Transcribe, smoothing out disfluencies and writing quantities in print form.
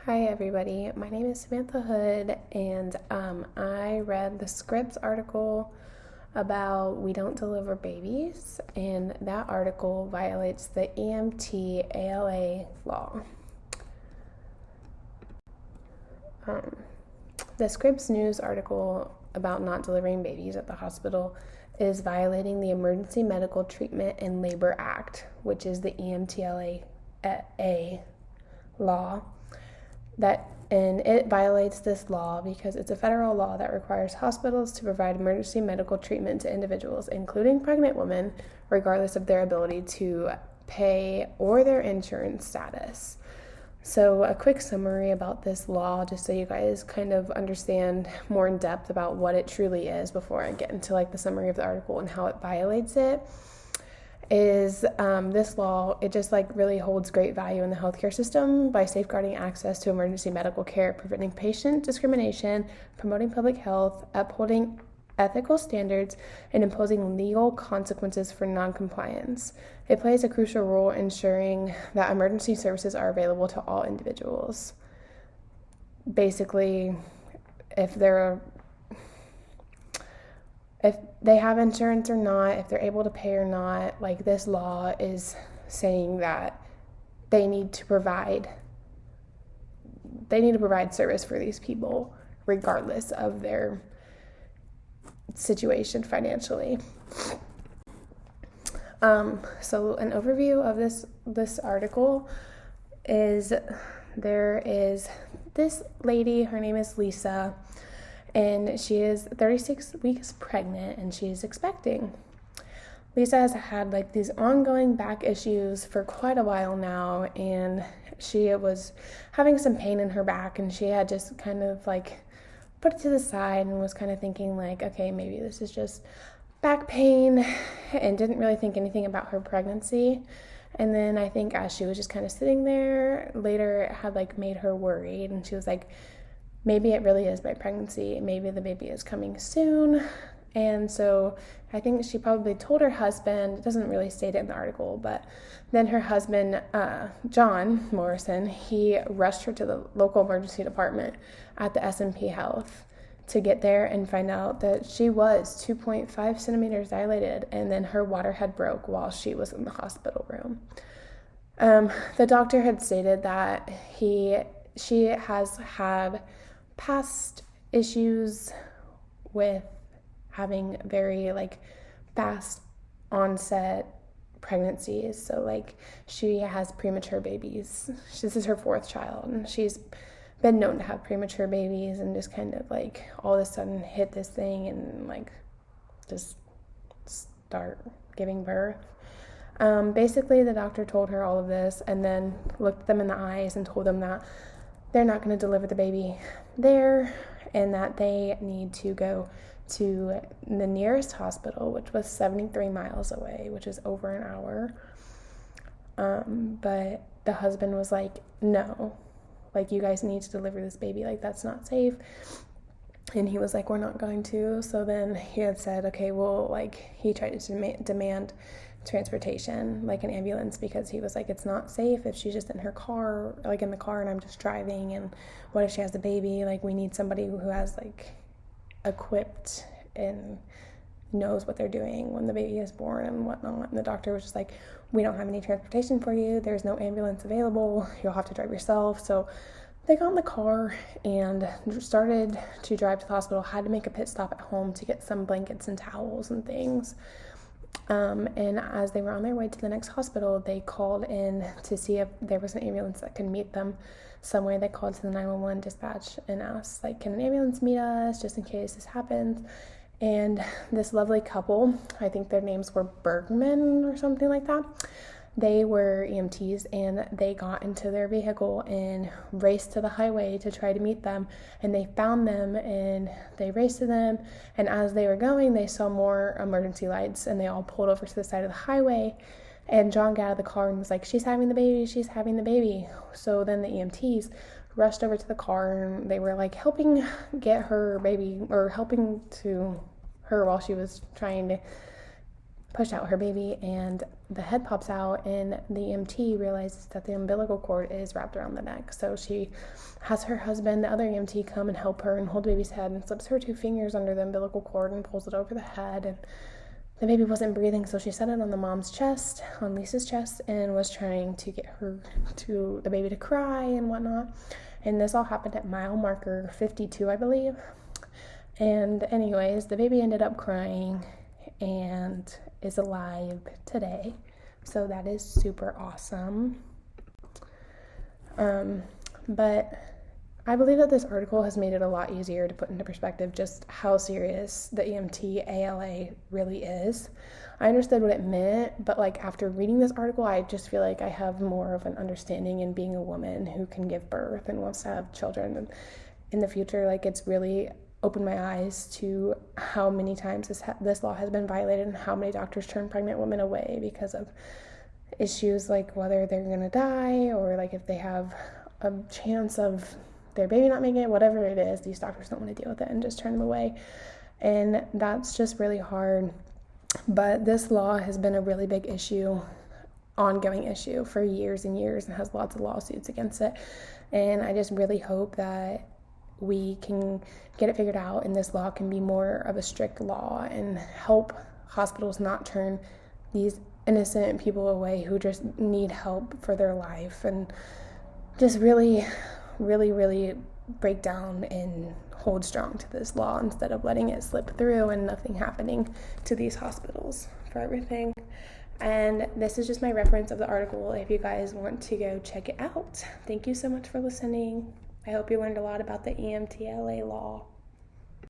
Hi everybody, my name is Samantha Hood, and I read the Scripps article about we don't deliver babies, and that article violates the EMTALA law. The Scripps News article about not delivering babies at the hospital is violating the Emergency Medical Treatment and Labor Act, which is the EMTALA law. And it violates this law because it's a federal law that requires hospitals to provide emergency medical treatment to individuals, including pregnant women, regardless of their ability to pay or their insurance status. So a quick summary about this law, just so you guys kind of understand more in depth about what it truly is before I get into the summary of the article and how it violates it. Is this law, it just really holds great value in the healthcare system by safeguarding access to emergency medical care, preventing patient discrimination, promoting public health, upholding ethical standards, and imposing legal consequences for noncompliance. It plays a crucial role ensuring that emergency services are available to all individuals. Basically, if they have insurance or not, if they're able to pay or not, this law is saying that they need to provide service for these people regardless of their situation financially. So an overview of this article is there is this lady, her name is Lisa, and she is 36 weeks pregnant and she's expecting. Lisa has had these ongoing back issues for quite a while now, and she was having some pain in her back, and she had just kind of put it to the side and was kind of thinking okay, maybe this is just back pain, and didn't really think anything about her pregnancy. And then I think as she was just kind of sitting there later, it had made her worried, and she was maybe it really is my pregnancy. Maybe the baby is coming soon. And so I think she probably told her husband. It doesn't really state it in the article, but then her husband, John Morrison, he rushed her to the local emergency department at the S&P Health to get there and find out that she was 2.5 centimeters dilated, and then her water had broke while she was in the hospital room. The doctor had stated that she has had past issues with having very fast onset pregnancies. So she has premature babies. This is her 4th child, and she's been known to have premature babies and just kind of all of a sudden hit this thing and just start giving birth. Basically the doctor told her all of this and then looked them in the eyes and told them that they're not going to deliver the baby there, and that they need to go to the nearest hospital, which was 73 miles away, which is over an hour. But the husband was no, you guys need to deliver this baby. That's not safe. And he was we're not going to. So then he had said, okay, well, he tried to demand transportation, an ambulance, because he was it's not safe if she's just in her car, in the car, and I'm just driving, and what if she has a baby? We need somebody who has equipped and knows what they're doing when the baby is born and whatnot. And the doctor was just we don't have any transportation for you. There's no ambulance available. You'll have to drive yourself. So they got in the car and started to drive to the hospital, had to make a pit stop at home to get some blankets and towels and things. And as they were on their way to the next hospital, they called in to see if there was an ambulance that could meet them somewhere. They called to the 911 dispatch and asked, can an ambulance meet us just in case this happens? And this lovely couple, I think their names were Bergman or something like that, they were EMTs, and they got into their vehicle and raced to the highway to try to meet them. And they found them and they raced to them. And as they were going, they saw more emergency lights, and they all pulled over to the side of the highway. And John got out of the car and was she's having the baby, she's having the baby. So then the EMTs rushed over to the car, and they were helping get her baby, or helping to her while she was trying to push out her baby. And the head pops out, and the EMT realizes that the umbilical cord is wrapped around the neck. So she has her husband, the other EMT, come and help her and hold the baby's head, and slips her 2 fingers under the umbilical cord and pulls it over the head. And the baby wasn't breathing, so she set it on the mom's chest, on Lisa's chest, and was trying to get the baby to cry and whatnot. And this all happened at mile marker 52, I believe. And anyways, the baby ended up crying and is alive today. So that is super awesome. But I believe that this article has made it a lot easier to put into perspective just how serious the EMTALA really is. I understood what it meant, but like after reading this article, I just feel like I have more of an understanding in being a woman who can give birth and wants to have children. And in the future, like it's really opened my eyes to how many times this law has been violated and how many doctors turn pregnant women away because of issues like whether they're going to die or like if they have a chance of their baby not making it, whatever it is, these doctors don't want to deal with it and just turn them away. And that's just really hard. But this law has been a really big issue, ongoing issue for years and years, and has lots of lawsuits against it. And I just really hope that we can get it figured out and this law can be more of a strict law and help hospitals not turn these innocent people away who just need help for their life, and just really break down and hold strong to this law instead of letting it slip through and nothing happening to these hospitals for everything. And this is just my reference of the article if you guys want to go check it out. Thank you so much for listening. I hope you learned a lot about the EMTALA law.